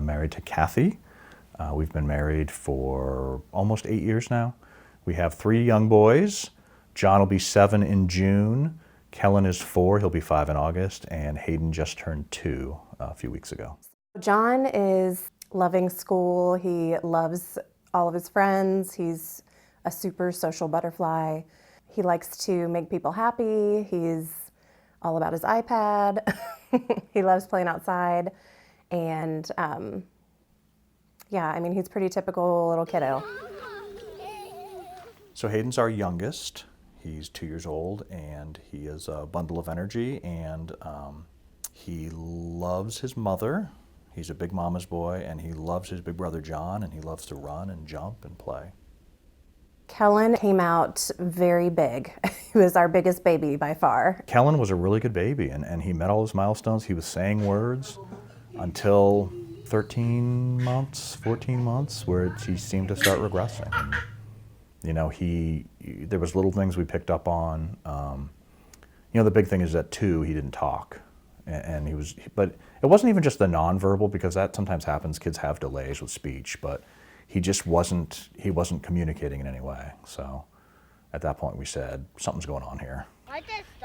married to Kathy. We've been married for almost 8 years now. We have 3 young boys. John will be 7 in June. Kellan is 4, he'll be 5 in August, and Hayden just turned 2 a few weeks ago. John is loving school. He loves all of his friends. He's a super social butterfly. He likes to make people happy. He's all about his iPad. He loves playing outside. And yeah, I mean, he's pretty typical little kiddo. So Hayden's our youngest. He's 2 years old, and he is a bundle of energy, and he loves his mother. He's a big mama's boy, and he loves his big brother John, and he loves to run and jump and play. Kellan came out very big. He was our biggest baby by far. Kellan was a really good baby, and he met all his milestones. He was saying words until 13 months, 14 months, where he seemed to start regressing. And, you know, there was little things we picked up on. You know, the big thing is at 2, he didn't talk. But it wasn't even just the nonverbal, because that sometimes happens. Kids have delays with speech, but he wasn't communicating in any way. So at that point we said, something's going on here.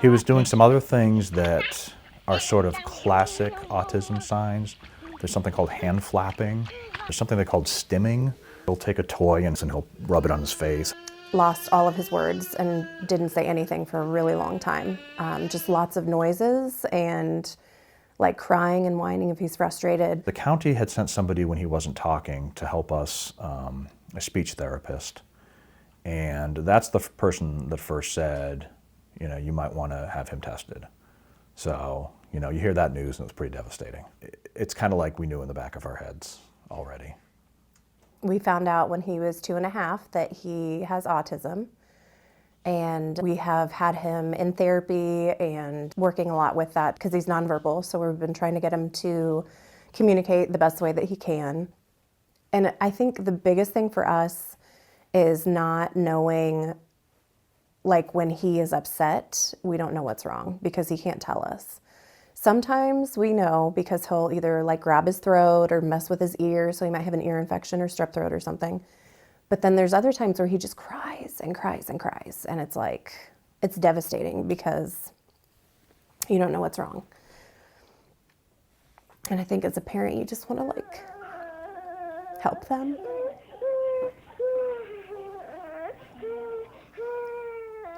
He was doing some other things that are sort of classic autism signs. There's something called hand flapping. There's something they called stimming. He'll take a toy and he'll rub it on his face. Lost all of his words and didn't say anything for a really long time. Just lots of noises and like crying and whining if he's frustrated. The county had sent somebody when he wasn't talking to help us, a speech therapist. And that's the person that first said, you know, you might want to have him tested. So, you know, you hear that news and it's pretty devastating. It's kind of like we knew in the back of our heads already. We found out when he was 2.5 that he has autism, and we have had him in therapy and working a lot with that because he's nonverbal, so we've been trying to get him to communicate the best way that he can. And I think the biggest thing for us is not knowing, like when he is upset, we don't know what's wrong because he can't tell us. Sometimes we know because he'll either like grab his throat or mess with his ear, so he might have an ear infection or strep throat or something. But then there's other times where he just cries and cries and cries, and it's like, it's devastating because you don't know what's wrong. And I think as a parent, you just want to like help them.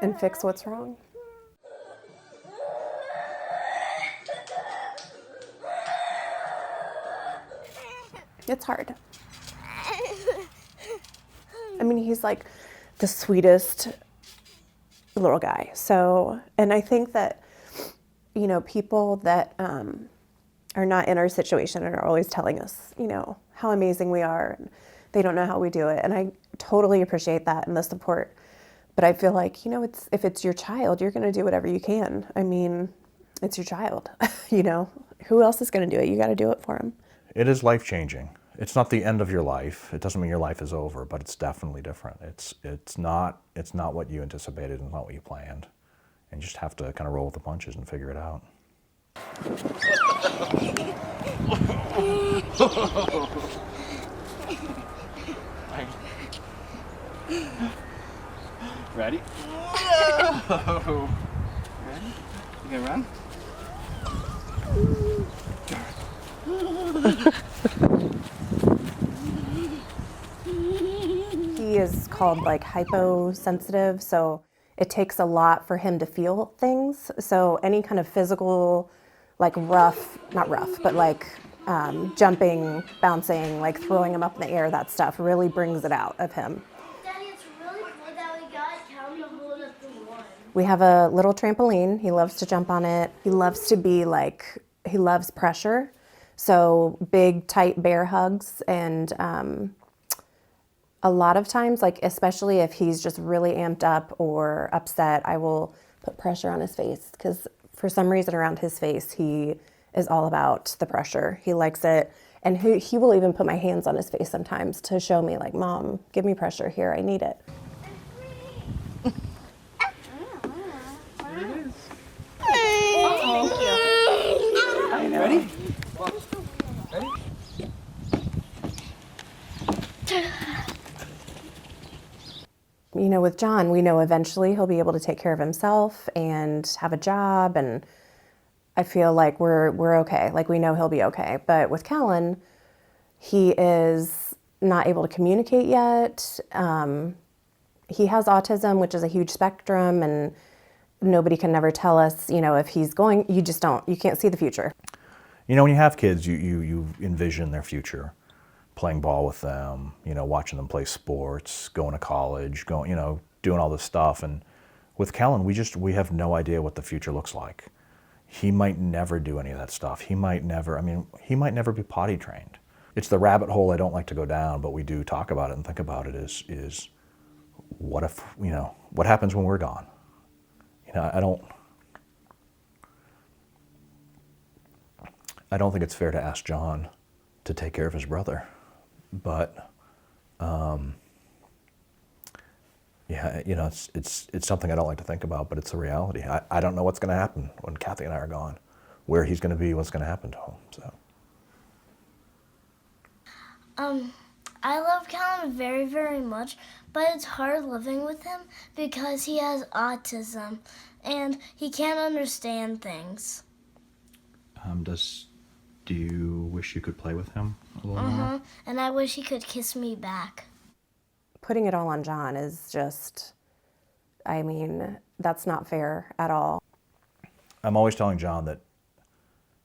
And fix what's wrong. It's hard. I mean, he's like the sweetest little guy. So, and I think that, you know, people that are not in our situation and are always telling us, you know, how amazing we are, and they don't know how we do it. And I totally appreciate that and the support. But I feel like, you know, if it's your child, you're going to do whatever you can. I mean, it's your child, you know, who else is going to do it? You got to do it for him. It is life-changing. It's not the end of your life. It doesn't mean your life is over, but it's definitely different. It's not what you anticipated and not what you planned. And you just have to kind of roll with the punches and figure it out. Ready? Whoa. Ready? You gonna run? He is called like hyposensitive, so it takes a lot for him to feel things. So any kind of physical, like not rough, but like jumping, bouncing, like throwing him up in the air, that stuff really brings it out of him. Daddy, it's really cool that we got Kellan to hold up the one. We have a little trampoline. He loves to jump on it. He loves to be like, he loves pressure. So big, tight bear hugs. And a lot of times, like especially if he's just really amped up or upset, I will put pressure on his face because for some reason around his face, he is all about the pressure. He likes it. And he will even put my hands on his face sometimes to show me like, Mom, give me pressure here. I need it. Ready? Ready? know, with John, we know eventually he'll be able to take care of himself and have a job, and I feel like we're okay. Like, we know he'll be okay. But with Kellan, he is not able to communicate yet. He has autism, which is a huge spectrum, and nobody can never tell us, you know, if he's going, you just don't, you can't see the future. You know, when you have kids, you envision their future, playing ball with them, you know, watching them play sports, going to college, going, you know, doing all this stuff. And with Kellan, we have no idea what the future looks like. He might never do any of that stuff. He might never be potty trained. It's the rabbit hole I don't like to go down, but we do talk about it and think about it is what if, you know, what happens when we're gone? You know, I don't think it's fair to ask John to take care of his brother, but yeah, you know, it's something I don't like to think about, but it's a reality. I don't know what's going to happen when Kathy and I are gone, where he's going to be, what's going to happen to him. So. I love Kellan very, very much, but it's hard living with him because he has autism and he can't understand things. Do you wish you could play with him a little more? And I wish he could kiss me back. Putting it all on John is just, I mean, that's not fair at all. I'm always telling John that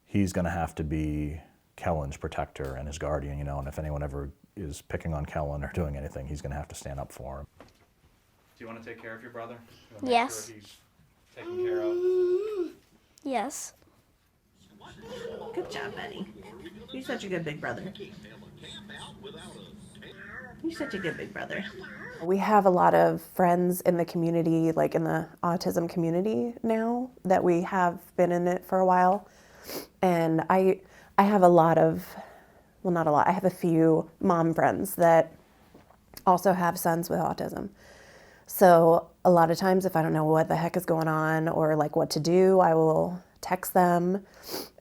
he's going to have to be Kellan's protector and his guardian, you know, and if anyone ever is picking on Kellan or doing anything, he's going to have to stand up for him. Do you want to take care of your brother? Yes. Sure he's taken care of? Yes. Good job, Benny. You're such a good big brother. You're such a good big brother. We have a lot of friends in the community, like in the autism community now, that we have been in it for a while. And I have a lot of, well, not a lot, I have a few mom friends that also have sons with autism. So a lot of times if I don't know what the heck is going on or like what to do, I will text them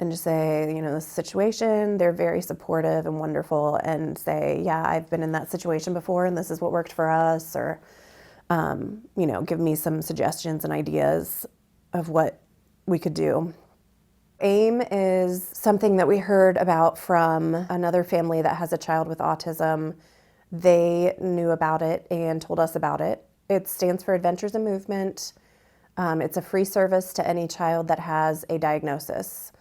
and just say, you know, this situation. They're very supportive and wonderful, and say, yeah, I've been in that situation before and this is what worked for us, or, you know, give me some suggestions and ideas of what we could do. AIM is something that we heard about from another family that has a child with autism. They knew about it and told us about it. It stands for Adventures in Movement. It's a free service to any child that has a diagnosis.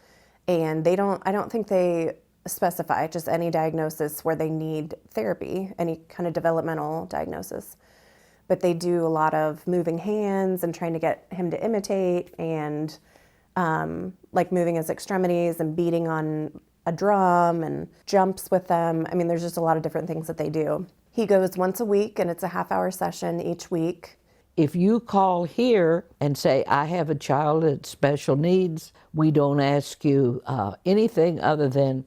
And I don't think they specify, just any diagnosis where they need therapy, any kind of developmental diagnosis. But they do a lot of moving hands and trying to get him to imitate, and like moving his extremities and beating on a drum and jumps with them. I mean, there's just a lot of different things that they do. He goes once a week, and it's a half-hour session each week. If you call here and say, I have a child with special needs, we don't ask you anything other than,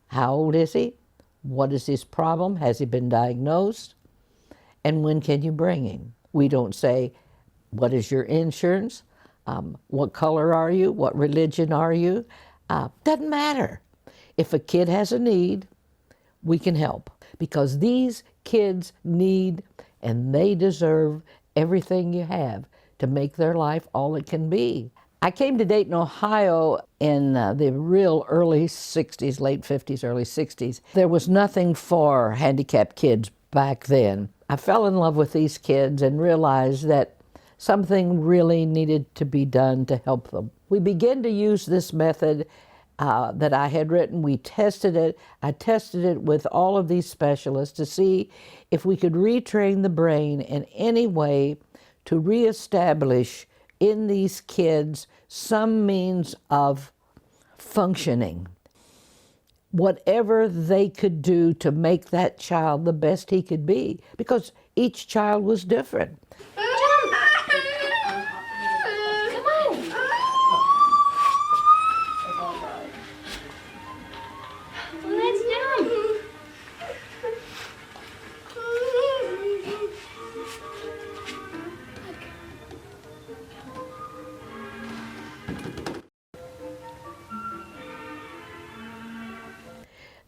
how old is he? What is his problem? Has he been diagnosed? And when can you bring him? We don't say, what is your insurance? What color are you? What religion are you? Doesn't matter. If a kid has a need, we can help, because these kids need and they deserve everything you have to make their life all it can be. I came to Dayton, Ohio in the real early 60s, late 50s, early 60s. There was nothing for handicapped kids back then. I fell in love with these kids and realized that something really needed to be done to help them. We began to use this method that I had written. We tested it. I tested it with all of these specialists to see if we could retrain the brain in any way to reestablish in these kids some means of functioning. Whatever they could do to make that child the best he could be, because each child was different.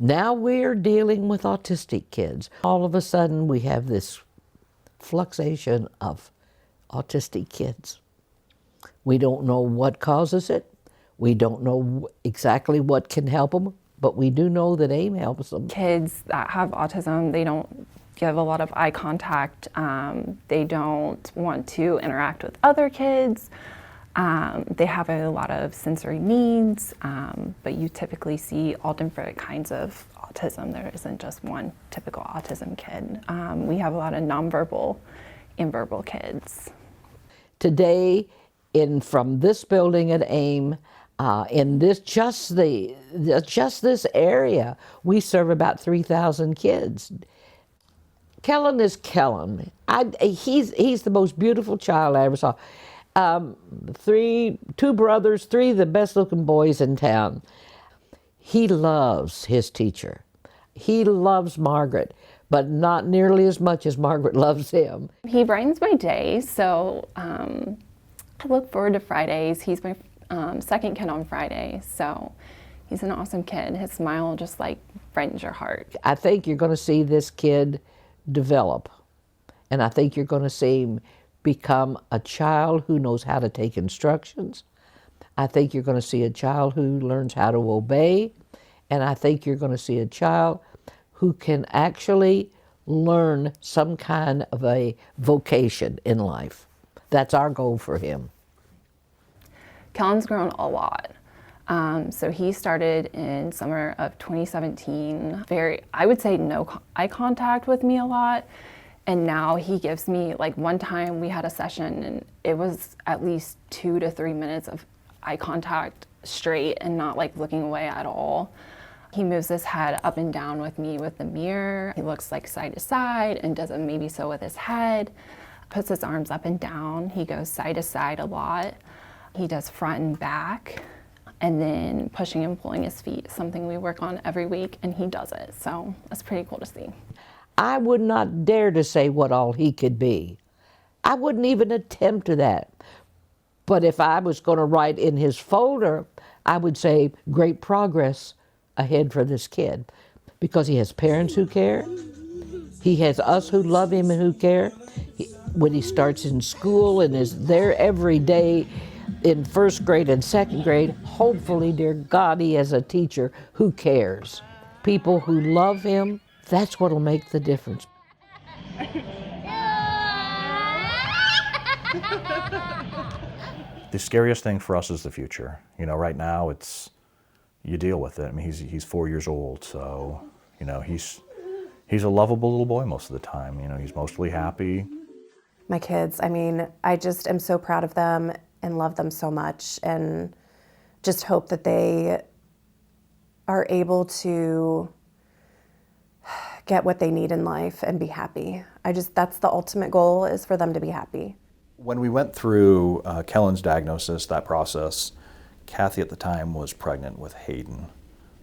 Now we're dealing with autistic kids. All of a sudden we have this fluctuation of autistic kids. We don't know what causes it. We don't know exactly what can help them, but we do know that AIM helps them. Kids that have autism, they don't give a lot of eye contact. They don't want to interact with other kids. They have a lot of sensory needs, but you typically see all different kinds of autism. There isn't just one typical autism kid. We have a lot of nonverbal and verbal kids. Today, from this building at AIM, in just this area, we serve about 3,000 kids. Kellan is Kellan. He's the most beautiful child I ever saw. Two brothers, three of the best looking boys in town. He loves his teacher. He loves Margaret, but not nearly as much as Margaret loves him. He brightens my day, so I look forward to Fridays. He's my second kid on Friday, so he's an awesome kid. His smile just like brightens your heart. I think you're going to see this kid develop, and I think you're going to see him become a child who knows how to take instructions. I think you're going to see a child who learns how to obey, and I think you're going to see a child who can actually learn some kind of a vocation in life. That's our goal for him. Kellan's grown a lot. So he started in summer of 2017. I would say no eye contact with me a lot. And now he gives me, like one time we had a session and it was at least 2 to 3 minutes of eye contact straight and not like looking away at all. He moves his head up and down with me with the mirror. He looks like side to side and does a maybe so with his head. Puts his arms up and down. He goes side to side a lot. He does front and back. And then pushing and pulling his feet, something we work on every week, and he does it. So that's pretty cool to see. I would not dare to say what all he could be. I wouldn't even attempt to that. But if I was going to write in his folder, I would say great progress ahead for this kid, because he has parents who care. He has us who love him and who care. When he starts in school and is there every day in first grade and second grade, hopefully, dear God, he has a teacher who cares. People who love him, that's what'll make the difference. The scariest thing for us is the future. You know, right now you deal with it. I mean, he's 4 years old, so, you know, he's a lovable little boy most of the time. You know, he's mostly happy. My kids, I mean, I just am so proud of them and love them so much, and just hope that they are able to get what they need in life and be happy. That's the ultimate goal, is for them to be happy. When we went through Kellan's diagnosis, that process, Kathy at the time was pregnant with Hayden.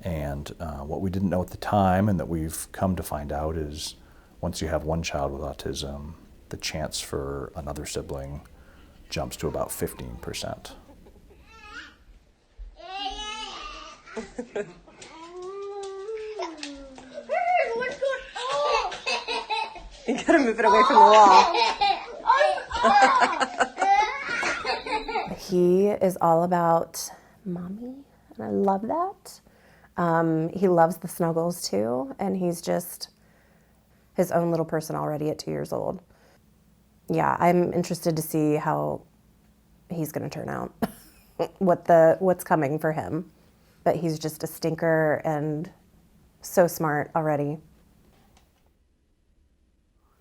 And what we didn't know at the time, and that we've come to find out, is once you have one child with autism, the chance for another sibling jumps to about 15%. You gotta move it away from the wall. He is all about mommy, and I love that. He loves the snuggles too, and he's just his own little person already at 2 years old. Yeah, I'm interested to see how he's going to turn out, what's coming for him. But he's just a stinker and so smart already.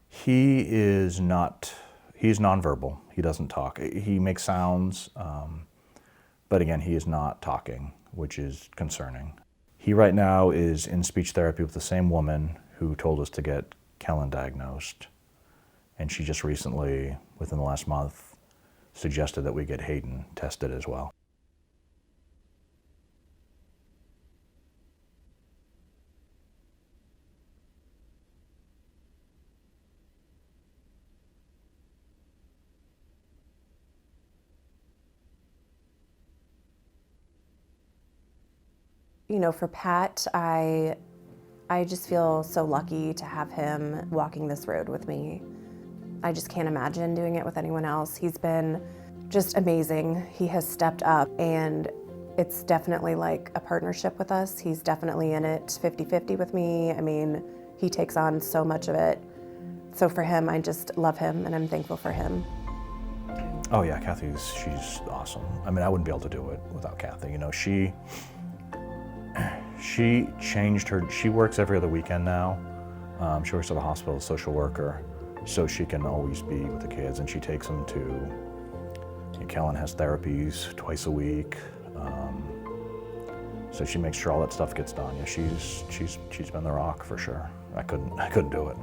He's nonverbal. He doesn't talk. He makes sounds, but again, he is not talking, which is concerning. He right now is in speech therapy with the same woman who told us to get Kellan diagnosed. And she just recently, within the last month, suggested that we get Hayden tested as well. You know, for Pat, I just feel so lucky to have him walking this road with me. I just can't imagine doing it with anyone else. He's been just amazing. He has stepped up, and it's definitely like a partnership with us. He's definitely in it 50-50 with me. I mean, he takes on so much of it. So for him, I just love him, and I'm thankful for him. Oh yeah, she's awesome. I mean, I wouldn't be able to do it without Kathy. You know, she changed her, she works every other weekend now. She works at a hospital as a social worker, so she can always be with the kids, and she takes them to, Kellan has therapies twice a week. So she makes sure all that stuff gets done. Yeah, she's been the rock for sure. I couldn't do it.